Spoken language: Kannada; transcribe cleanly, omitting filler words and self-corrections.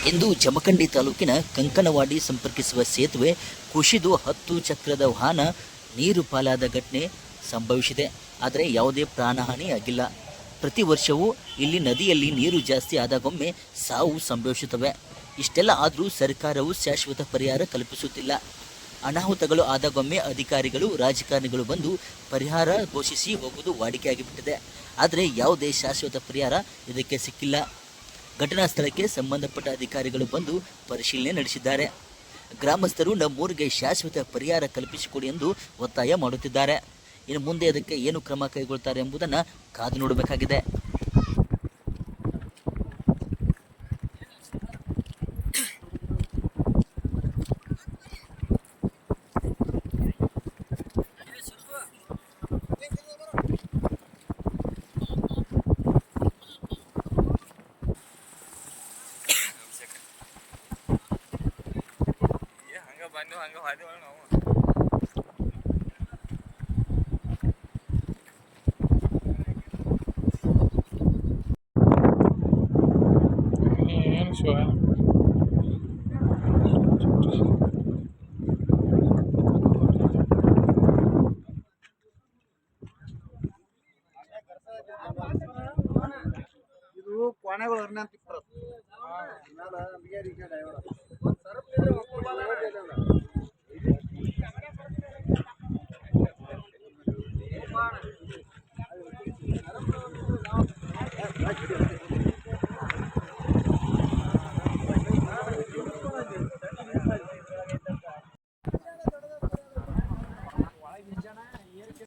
ಇಂದು ಜಮಖಂಡಿ ತಾಲೂಕಿನ ಕಂಕನವಾಡಿ ಸಂಪರ್ಕಿಸುವ ಸೇತುವೆ ಕುಸಿದು 10 ಚಕ್ರದ ವಾಹನ ನೀರು ಪಾಲಾದ ಘಟನೆ ಸಂಭವಿಸಿದೆ. ಆದರೆ ಯಾವುದೇ ಪ್ರಾಣಹಾನಿ ಆಗಿಲ್ಲ. ಪ್ರತಿ ವರ್ಷವೂ ಇಲ್ಲಿ ನದಿಯಲ್ಲಿ ನೀರು ಜಾಸ್ತಿ ಆದಾಗೊಮ್ಮೆ ಸಾವು ಸಂಭವಿಸುತ್ತವೆ. ಇಷ್ಟೆಲ್ಲ ಆದರೂ ಸರ್ಕಾರವು ಶಾಶ್ವತ ಪರಿಹಾರ ಕಲ್ಪಿಸುತ್ತಿಲ್ಲ. ಅನಾಹುತಗಳು ಆದಾಗೊಮ್ಮೆ ಅಧಿಕಾರಿಗಳು, ರಾಜಕಾರಣಿಗಳು ಬಂದು ಪರಿಹಾರ ಘೋಷಿಸಿ ಹೋಗುವುದು ವಾಡಿಕೆಯಾಗಿಬಿಟ್ಟಿದೆ. ಆದರೆ ಯಾವುದೇ ಶಾಶ್ವತ ಪರಿಹಾರ ಇದಕ್ಕೆ ಸಿಕ್ಕಿಲ್ಲ. ಘಟನಾ ಸ್ಥಳಕ್ಕೆ ಸಂಬಂಧಪಟ್ಟ ಅಧಿಕಾರಿಗಳು ಬಂದು ಪರಿಶೀಲನೆ ನಡೆಸಿದ್ದಾರೆ. ಗ್ರಾಮಸ್ಥರು ನಮ್ಮೂರಿಗೆ ಶಾಶ್ವತ ಪರಿಹಾರ ಕಲ್ಪಿಸಿಕೊಡಿ ಎಂದು ಒತ್ತಾಯ ಮಾಡುತ್ತಿದ್ದಾರೆ. ಇನ್ನು ಮುಂದೆ ಅದಕ್ಕೆ ಏನು ಕ್ರಮ ಕೈಗೊಳ್ತಾರೆ ಎಂಬುದನ್ನು ಕಾದು ನೋಡಬೇಕಾಗಿದೆ. ಇದು ಕೋಣೆಗಳು ಹರ್ನ